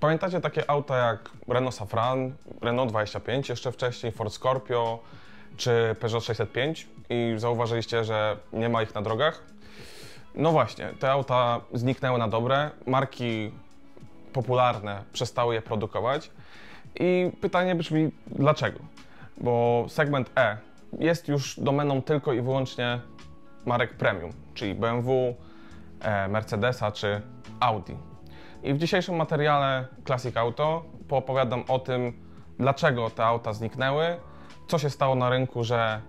Pamiętacie takie auta jak Renault Safran, Renault 25, jeszcze wcześniej Ford Scorpio czy Peugeot 605 i zauważyliście, że nie ma ich na drogach? No właśnie, te auta zniknęły na dobre, marki popularne przestały je produkować i pytanie brzmi dlaczego? Bo segment E jest już domeną tylko i wyłącznie marek premium, czyli BMW, Mercedesa czy Audi. I w dzisiejszym materiale Classic Auto poopowiadam o tym, dlaczego te auta zniknęły, co się stało na rynku, że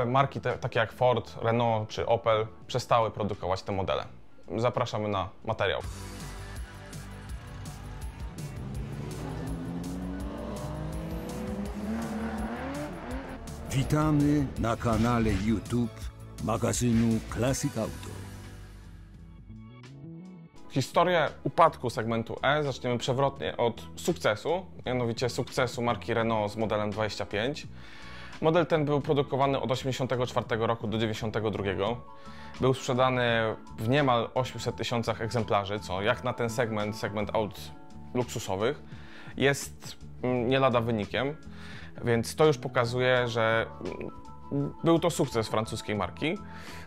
marki takie jak Ford, Renault czy Opel przestały produkować te modele. Zapraszamy na materiał. Witamy na kanale YouTube magazynu Classic Auto. Historię upadku segmentu E zaczniemy przewrotnie od sukcesu, mianowicie sukcesu marki Renault z modelem 25. Model ten był produkowany od 1984 roku do 1992. Był sprzedany w niemal 800 tysiącach egzemplarzy, co jak na ten segment aut luksusowych, jest nie lada wynikiem, więc to już pokazuje, że był to sukces francuskiej marki.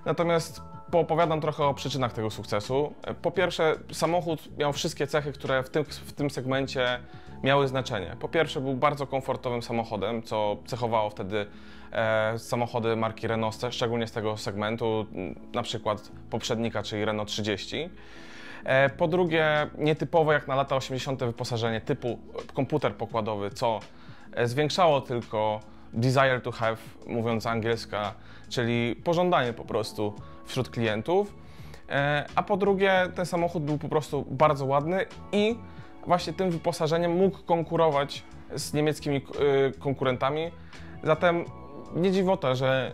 Natomiast poopowiadam trochę o przyczynach tego sukcesu. Po pierwsze, samochód miał wszystkie cechy, które w tym segmencie miały znaczenie. Po pierwsze, był bardzo komfortowym samochodem, co cechowało wtedy samochody marki Renault, szczególnie z tego segmentu, na przykład poprzednika, czyli Renault 30. Po drugie, nietypowe jak na lata 80. wyposażenie typu komputer pokładowy, co zwiększało tylko desire to have, mówiąc angielska, czyli pożądanie po prostu wśród klientów. A po drugie, ten samochód był po prostu bardzo ładny i właśnie tym wyposażeniem mógł konkurować z niemieckimi konkurentami. Zatem nie dziwota, że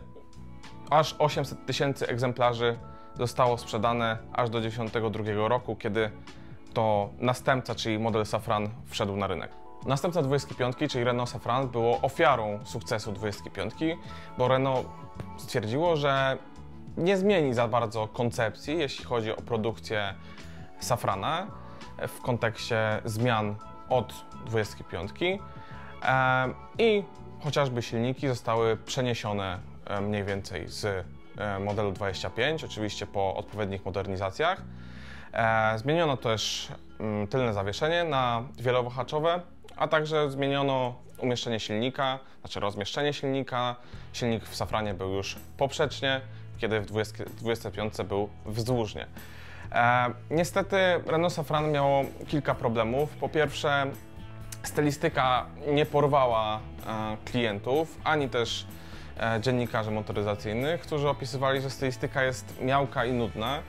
aż 800 tysięcy egzemplarzy zostało sprzedane aż do 1992 roku, kiedy to następca, czyli model Safran, wszedł na rynek. Następca 25, czyli Renault Safran, było ofiarą sukcesu 25, bo Renault stwierdziło, że nie zmieni za bardzo koncepcji, jeśli chodzi o produkcję Safrana w kontekście zmian od 25 i chociażby silniki zostały przeniesione mniej więcej z modelu 25, oczywiście po odpowiednich modernizacjach. Zmieniono też tylne zawieszenie na wielowahaczowe, a także zmieniono umieszczenie silnika, znaczy rozmieszczenie silnika. Silnik w Safranie był już poprzecznie, kiedy w 25 był wzdłużnie. Niestety Renault Safran miało kilka problemów. Po pierwsze, stylistyka nie porwała klientów, ani też dziennikarzy motoryzacyjnych, którzy opisywali, że stylistyka jest miałka i nudna.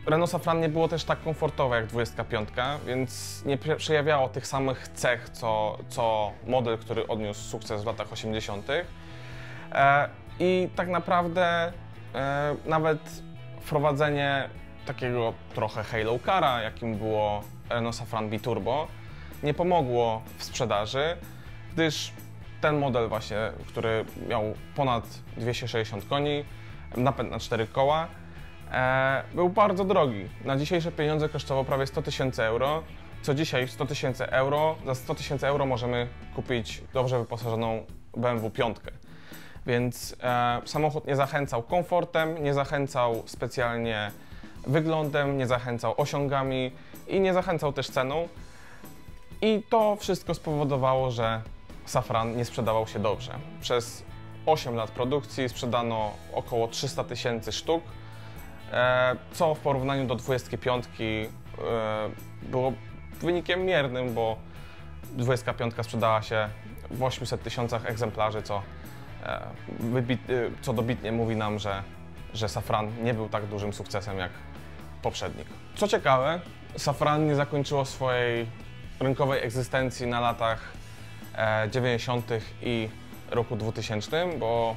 Renault Safran nie było też tak komfortowe jak 25, więc nie przejawiało tych samych cech, co model, który odniósł sukces w latach 80. I tak naprawdę nawet wprowadzenie takiego trochę halo cara, jakim było Renault Safran Biturbo, nie pomogło w sprzedaży, gdyż ten model właśnie, który miał ponad 260 koni, napęd na 4 koła, był bardzo drogi. Na dzisiejsze pieniądze kosztował prawie 100 tysięcy euro, co dzisiaj 100 tysięcy euro, za 100 tysięcy euro możemy kupić dobrze wyposażoną BMW 5. Więc samochód nie zachęcał komfortem, nie zachęcał specjalnie wyglądem, nie zachęcał osiągami i nie zachęcał też ceną. I to wszystko spowodowało, że Safran nie sprzedawał się dobrze. Przez 8 lat produkcji sprzedano około 300 tysięcy sztuk, co w porównaniu do 25 było wynikiem miernym, bo 25 sprzedała się w 800 tysiącach egzemplarzy, co dobitnie mówi nam, że Safran nie był tak dużym sukcesem jak poprzednik. Co ciekawe, Safran nie zakończyło swojej rynkowej egzystencji na latach 90. i roku 2000, bo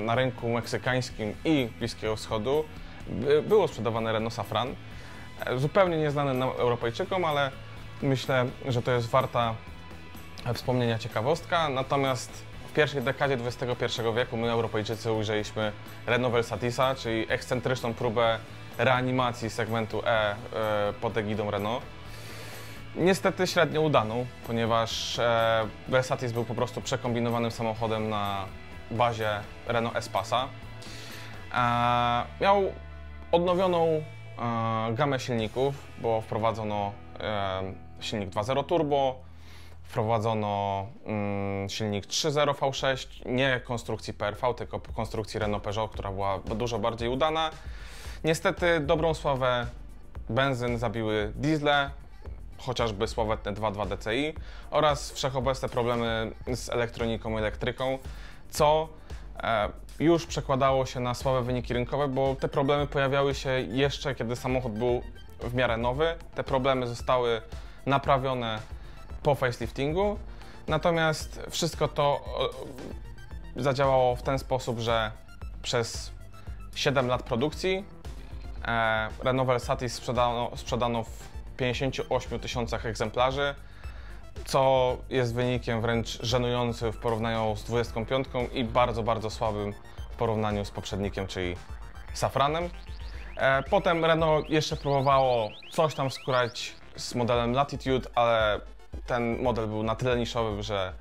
na rynku meksykańskim i Bliskiego Wschodu było sprzedawane Renault Safran. Zupełnie nieznane nam Europejczykom, ale myślę, że to jest warta wspomnienia ciekawostka. Natomiast w pierwszej dekadzie XXI wieku my, Europejczycy, ujrzeliśmy Renault Versatisa, czyli ekscentryczną próbę reanimacji segmentu pod egidą Renault. Niestety średnio udaną, ponieważ Versatis był po prostu przekombinowanym samochodem na bazie Renault Espasa. Miał odnowioną gamę silników, bo wprowadzono silnik 2.0 turbo, wprowadzono silnik 3.0 V6, nie konstrukcji PRV, tylko konstrukcji Renault Peugeot, która była dużo bardziej udana. Niestety dobrą sławę benzyn zabiły diesle, chociażby sławetne 2.2 DCi oraz wszechobecne problemy z elektroniką i elektryką, co już przekładało się na słabe wyniki rynkowe, bo te problemy pojawiały się jeszcze, kiedy samochód był w miarę nowy. Te problemy zostały naprawione po faceliftingu, natomiast wszystko to zadziałało w ten sposób, że przez 7 lat produkcji Renault Versatis sprzedano w 58 tysiącach egzemplarzy, co jest wynikiem wręcz żenującym w porównaniu z 25 i bardzo, bardzo słabym w porównaniu z poprzednikiem, czyli Safranem. Potem Renault jeszcze próbowało coś tam skórać z modelem Latitude, ale ten model był na tyle niszowy, że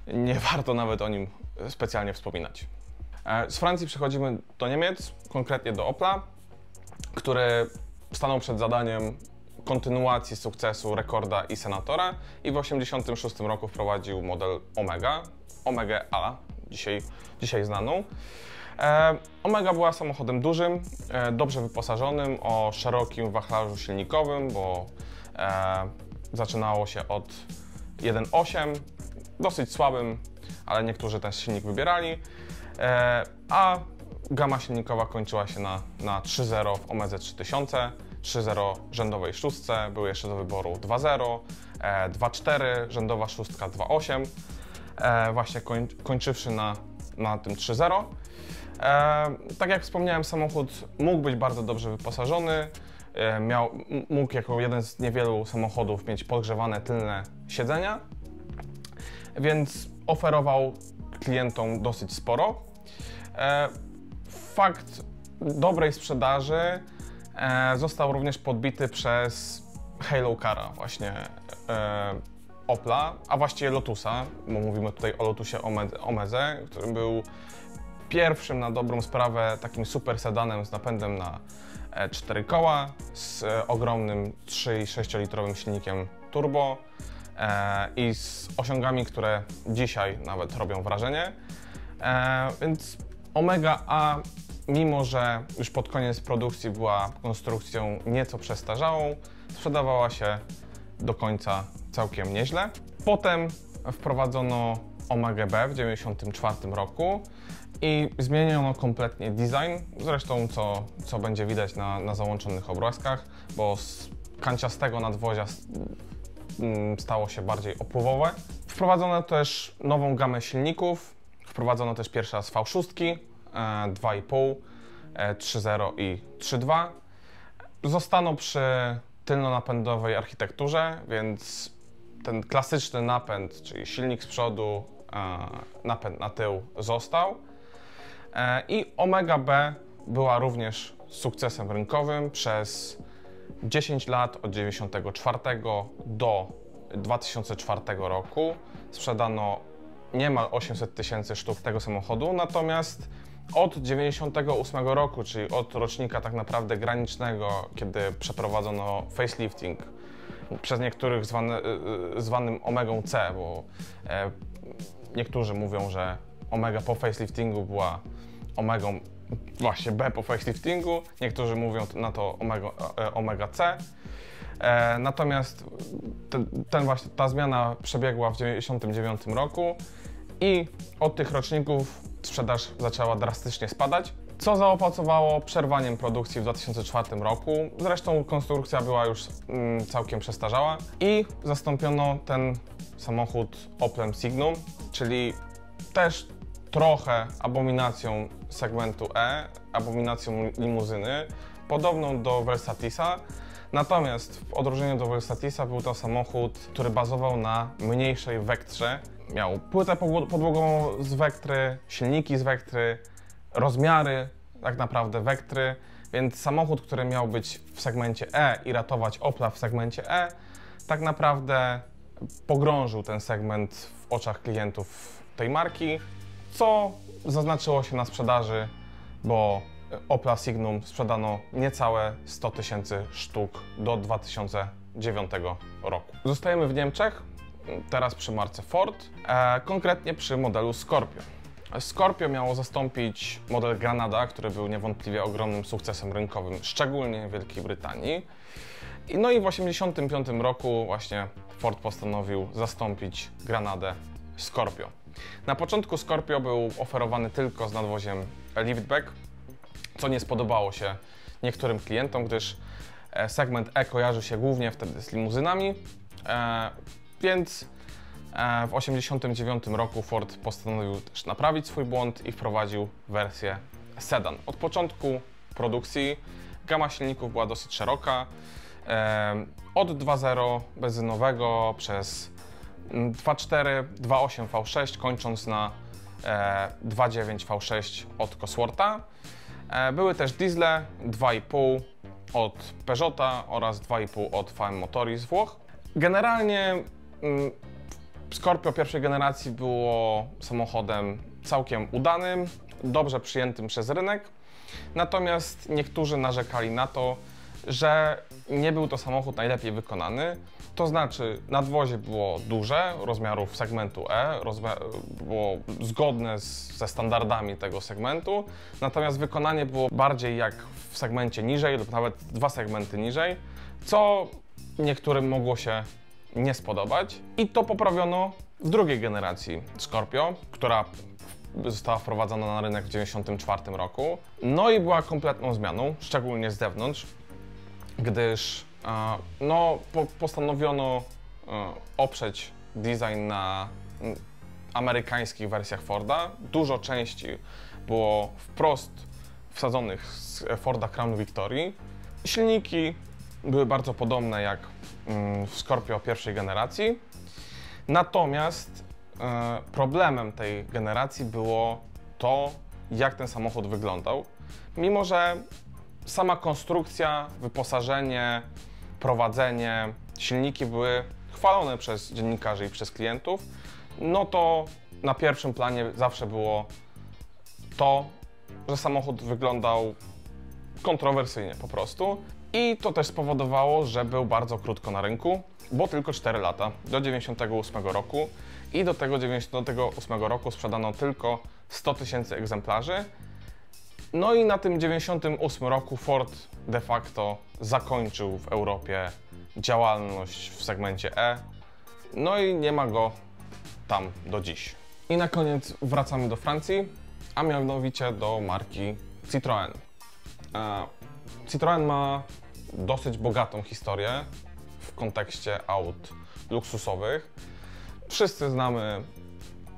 nie warto nawet o nim specjalnie wspominać. Z Francji przechodzimy do Niemiec, konkretnie do Opla, który stanął przed zadaniem kontynuacji sukcesu Rekorda i Senatora i w 1986 roku wprowadził model Omega A, dzisiaj znaną. Omega była samochodem dużym, dobrze wyposażonym, o szerokim wachlarzu silnikowym, bo zaczynało się od 1.8, dosyć słabym, ale niektórzy ten silnik wybierali, a gama silnikowa kończyła się na 3.0 w Omedze 3000, 3.0 rzędowej szóstce, były jeszcze do wyboru 2.0, 2.4, rzędowa szóstka 2.8, właśnie kończywszy na tym 3.0. Tak jak wspomniałem, samochód mógł być bardzo dobrze wyposażony, mógł jako jeden z niewielu samochodów mieć podgrzewane tylne siedzenia, więc oferował klientom dosyć sporo. Fakt dobrej sprzedaży został również podbity przez Halo Cara, właśnie Opla, a właściwie Lotusa, bo mówimy tutaj o Lotusie Omeze, który był pierwszym na dobrą sprawę takim super sedanem z napędem na 4 koła, z ogromnym 3,6 litrowym silnikiem turbo i z osiągami, które dzisiaj nawet robią wrażenie. Więc Omega A, mimo że już pod koniec produkcji była konstrukcją nieco przestarzałą, sprzedawała się do końca całkiem nieźle. Potem wprowadzono Omega B w 1994 roku i zmieniono kompletnie design, zresztą co będzie widać na załączonych obrazkach, bo z kanciastego nadwozia stało się bardziej opływowe. Wprowadzono też nową gamę silników, wprowadzono też pierwszy raz V6, 2,5, 3.0 i 3.2. Zostano przy tylnonapędowej architekturze, więc ten klasyczny napęd, czyli silnik z przodu, napęd na tył został. I Omega B była również sukcesem rynkowym przez 10 lat, od 1994 do 2004 roku. Sprzedano niemal 800 tysięcy sztuk tego samochodu, natomiast od 1998 roku, czyli od rocznika tak naprawdę granicznego, kiedy przeprowadzono facelifting, przez niektórych zwanym Omegą C, bo niektórzy mówią, że Omega po faceliftingu była Omegą właśnie B po faceliftingu, niektórzy mówią na to Omega C. Natomiast ta zmiana przebiegła w 1999 roku i od tych roczników sprzedaż zaczęła drastycznie spadać, co zaowocowało przerwaniem produkcji w 2004 roku. Zresztą konstrukcja była już całkiem przestarzała i zastąpiono ten samochód Oplem Signum, czyli też trochę abominacją segmentu E, abominacją limuzyny, podobną do Versatisa. Natomiast w odróżnieniu do Versatisa był to samochód, który bazował na mniejszej Vectrze. Miał płytę podłogową z Vectry, silniki z Vectry, rozmiary tak naprawdę Vectry, Więc samochód, który miał być w segmencie E i ratować Opla w segmencie E, tak naprawdę pogrążył ten segment w oczach klientów tej marki, co zaznaczyło się na sprzedaży, bo Opla Signum sprzedano niecałe 100 000 sztuk do 2009 roku. Zostajemy w Niemczech, teraz przy marce Ford, konkretnie przy modelu Scorpio. Scorpio miało zastąpić model Granada, który był niewątpliwie ogromnym sukcesem rynkowym, szczególnie w Wielkiej Brytanii. No i w 1985 roku właśnie Ford postanowił zastąpić Granadę Scorpio. Na początku Scorpio był oferowany tylko z nadwoziem liftback, co nie spodobało się niektórym klientom, gdyż segment E kojarzył się głównie wtedy z limuzynami, więc w 1989 roku Ford postanowił też naprawić swój błąd i wprowadził wersję sedan. Od początku produkcji gama silników była dosyć szeroka, od 2.0 benzynowego przez 2.4, 2.8 V6, kończąc na 2.9 V6 od Coswortha. Były też diesle 2.5 od Peugeota oraz 2.5 od VM Motory z Włoch. Generalnie Scorpio pierwszej generacji było samochodem całkiem udanym, dobrze przyjętym przez rynek, natomiast niektórzy narzekali na to, że nie był to samochód najlepiej wykonany. To znaczy nadwozie było duże, rozmiarów segmentu E, było zgodne ze standardami tego segmentu, natomiast wykonanie było bardziej jak w segmencie niżej lub nawet 2 segmenty niżej, co niektórym mogło się nie spodobać. I to poprawiono w drugiej generacji Scorpio, która została wprowadzona na rynek w 1994 roku. No i była kompletną zmianą, szczególnie z zewnątrz, gdyż postanowiono oprzeć design na amerykańskich wersjach Forda. Dużo części było wprost wsadzonych z Forda Crown Victory. Silniki były bardzo podobne jak w Scorpio pierwszej generacji. Natomiast problemem tej generacji było to, jak ten samochód wyglądał. Mimo że sama konstrukcja, wyposażenie, prowadzenie, silniki były chwalone przez dziennikarzy i przez klientów, no to na pierwszym planie zawsze było to, że samochód wyglądał kontrowersyjnie po prostu. I to też spowodowało, że był bardzo krótko na rynku, bo tylko 4 lata, do 1998 roku. I do tego 1998 roku sprzedano tylko 100 000 egzemplarzy. No i na tym 1998 roku Ford de facto zakończył w Europie działalność w segmencie E. No i nie ma go tam do dziś. I na koniec wracamy do Francji, a mianowicie do marki Citroën. Citroën ma dosyć bogatą historię w kontekście aut luksusowych. Wszyscy znamy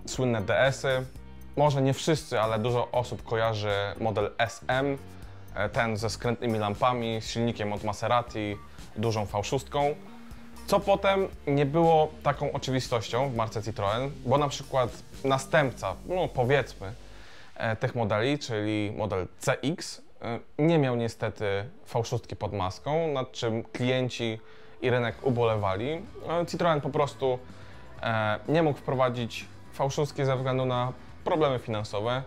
słynne DS-y. Może nie wszyscy, ale dużo osób kojarzy model SM, ten ze skrętnymi lampami, z silnikiem od Maserati, dużą V6, co potem nie było taką oczywistością w marce Citroën, bo na przykład następca, no powiedzmy, tych modeli, czyli model CX, nie miał niestety V6 pod maską, nad czym klienci i rynek ubolewali. Citroën po prostu nie mógł wprowadzić V6 ze względu na problemy finansowe,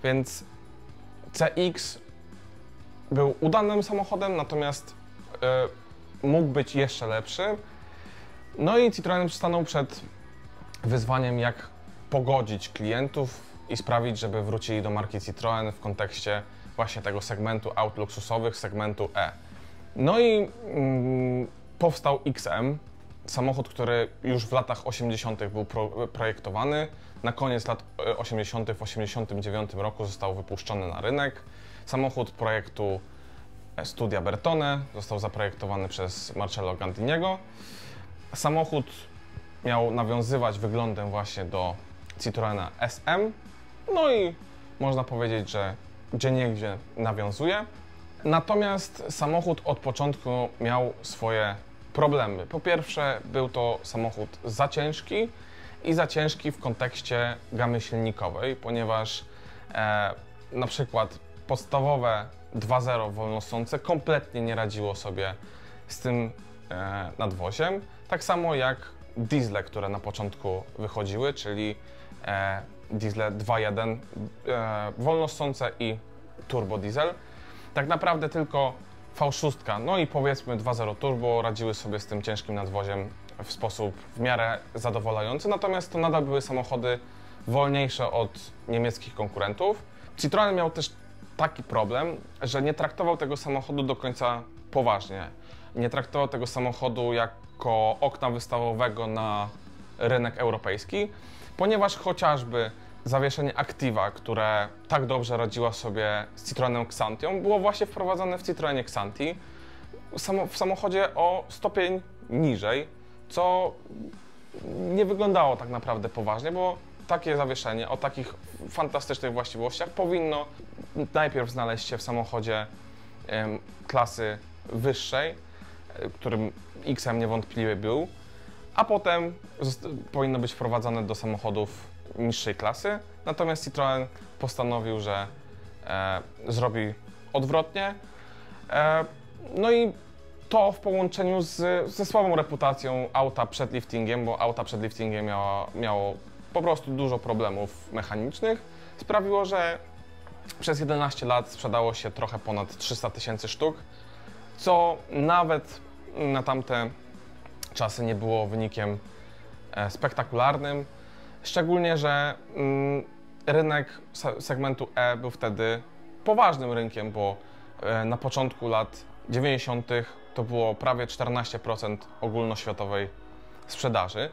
więc CX był udanym samochodem, natomiast mógł być jeszcze lepszy. No i Citroën stanął przed wyzwaniem, jak pogodzić klientów i sprawić, żeby wrócili do marki Citroën w kontekście właśnie tego segmentu aut luksusowych, segmentu E. No i powstał XM, samochód, który już w latach 80. był projektowany. Na koniec lat 80. w 1989 roku został wypuszczony na rynek. Samochód projektu Studia Bertone został zaprojektowany przez Marcello Gandiniego. Samochód miał nawiązywać wyglądem właśnie do Citroena SM. No i można powiedzieć, że gdzieniegdzie nawiązuje. Natomiast samochód od początku miał swoje problemy. Po pierwsze, był to samochód za ciężki i za ciężki w kontekście gamy silnikowej, ponieważ na przykład podstawowe 2.0 wolnosące kompletnie nie radziło sobie z tym nadwoziem, tak samo jak diesle, które na początku wychodziły, czyli diesle 2.1 wolnosące i turbo diesel. Tak naprawdę tylko V6, no i powiedzmy 2.0 turbo radziły sobie z tym ciężkim nadwoziem w sposób w miarę zadowalający, natomiast to nadal były samochody wolniejsze od niemieckich konkurentów. Citroën miał też taki problem, że nie traktował tego samochodu do końca poważnie. Nie traktował tego samochodu jako okna wystawowego na rynek europejski, ponieważ chociażby zawieszenie Activa, które tak dobrze radziła sobie z Citroenem Xantią, było właśnie wprowadzone w Citroenie Xanti w samochodzie o stopień niżej, co nie wyglądało tak naprawdę poważnie, bo takie zawieszenie o takich fantastycznych właściwościach powinno najpierw znaleźć się w samochodzie klasy wyższej, którym XM niewątpliwie był, a potem powinno być wprowadzone do samochodów niższej klasy. Natomiast Citroën postanowił, że zrobi odwrotnie. No i to w połączeniu ze słabą reputacją auta przed liftingiem, bo auta przed liftingiem miało po prostu dużo problemów mechanicznych, sprawiło, że przez 11 lat sprzedało się trochę ponad 300 000 sztuk, co nawet na tamte czasy nie było wynikiem spektakularnym. Szczególnie, że rynek segmentu E był wtedy poważnym rynkiem, bo na początku lat 90. to było prawie 14% ogólnoświatowej sprzedaży.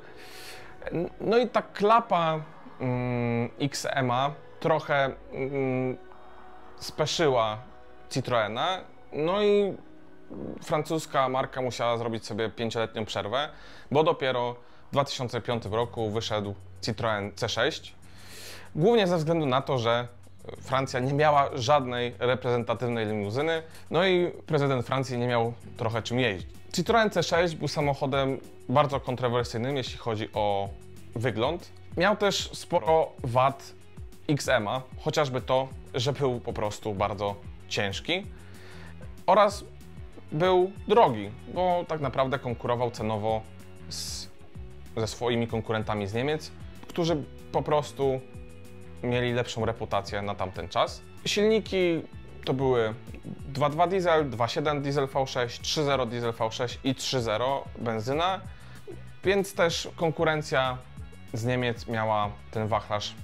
No i ta klapa XM-a trochę speszyła Citroena, no i francuska marka musiała zrobić sobie 5-letnią przerwę, bo dopiero w 2005 roku wyszedł Citroën C6. Głównie ze względu na to, że Francja nie miała żadnej reprezentatywnej limuzyny, no i prezydent Francji nie miał trochę czym jeździć. Citroën C6 był samochodem bardzo kontrowersyjnym, jeśli chodzi o wygląd. Miał też sporo wad XM-a, chociażby to, że był po prostu bardzo ciężki oraz był drogi, bo tak naprawdę konkurował cenowo ze swoimi konkurentami z Niemiec, którzy po prostu mieli lepszą reputację na tamten czas. Silniki to były 2.2 diesel, 2.7 diesel V6, 3.0 diesel V6 i 3.0 benzyna, więc też konkurencja z Niemiec miała ten wachlarz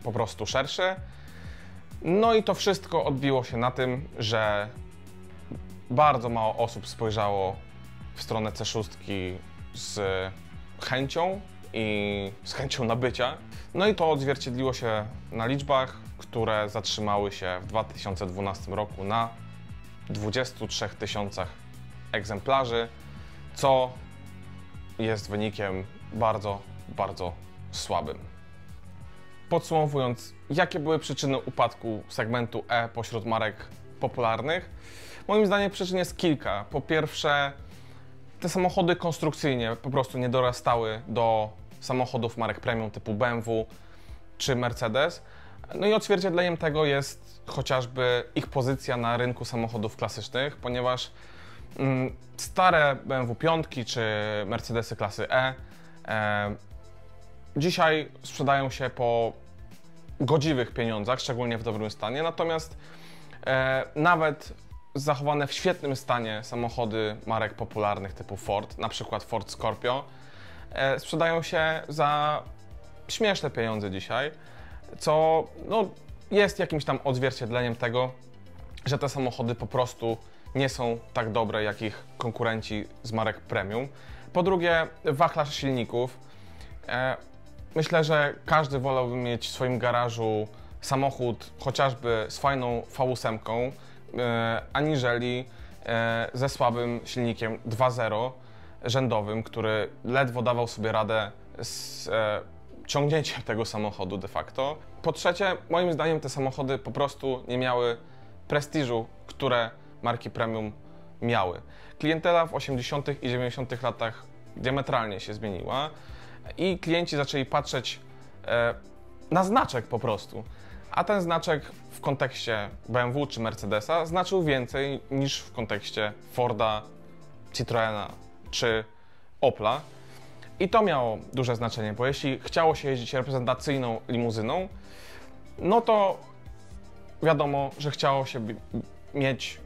po prostu szerszy. No i to wszystko odbiło się na tym, że bardzo mało osób spojrzało w stronę C6 z chęcią i z chęcią nabycia. No i to odzwierciedliło się na liczbach, które zatrzymały się w 2012 roku na 23 000 egzemplarzy, co jest wynikiem bardzo, bardzo słabym. Podsumowując, jakie były przyczyny upadku segmentu E pośród marek popularnych? Moim zdaniem przyczyn jest kilka. Po pierwsze, te samochody konstrukcyjnie po prostu nie dorastały do samochodów marek premium typu BMW czy Mercedes. No i odzwierciedleniem tego jest chociażby ich pozycja na rynku samochodów klasycznych, ponieważ stare BMW 5 czy Mercedesy klasy E dzisiaj sprzedają się po godziwych pieniądzach, szczególnie w dobrym stanie, natomiast nawet zachowane w świetnym stanie samochody marek popularnych typu Ford, na przykład Ford Scorpio, sprzedają się za śmieszne pieniądze dzisiaj, co no, jest jakimś tam odzwierciedleniem tego, że te samochody po prostu nie są tak dobre jak ich konkurenci z marek premium. Po drugie, wachlarz silników. Myślę, że każdy wolałby mieć w swoim garażu samochód chociażby z fajną V8, aniżeli ze słabym silnikiem 2.0 rzędowym, który ledwo dawał sobie radę z ciągnięciem tego samochodu de facto. Po trzecie, moim zdaniem te samochody po prostu nie miały prestiżu, które marki premium miały. Klientela w 80. i 90. latach diametralnie się zmieniła i klienci zaczęli patrzeć na znaczek po prostu. A ten znaczek w kontekście BMW czy Mercedesa znaczył więcej niż w kontekście Forda, Citroena czy Opla. I to miało duże znaczenie, bo jeśli chciało się jeździć reprezentacyjną limuzyną, no to wiadomo, że chciało się mieć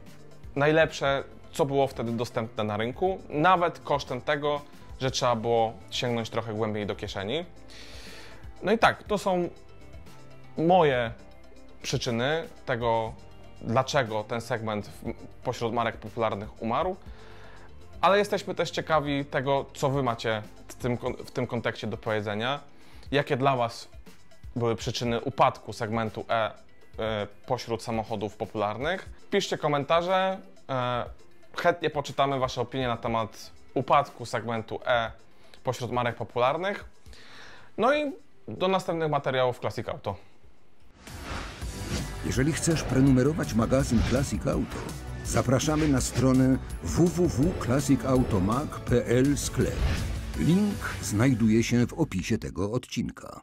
najlepsze, co było wtedy dostępne na rynku, nawet kosztem tego, że trzeba było sięgnąć trochę głębiej do kieszeni. No i tak, to są moje przyczyny tego, dlaczego ten segment pośród marek popularnych umarł, ale jesteśmy też ciekawi tego, co wy macie w tym kontekście do powiedzenia, jakie dla was były przyczyny upadku segmentu E pośród samochodów popularnych. Piszcie komentarze, chętnie poczytamy wasze opinie na temat upadku segmentu E pośród marek popularnych. No i do następnych materiałów Classic Auto. Jeżeli chcesz prenumerować magazyn Classic Auto, zapraszamy na stronę www.classicautomag.pl/sklep. Link znajduje się w opisie tego odcinka.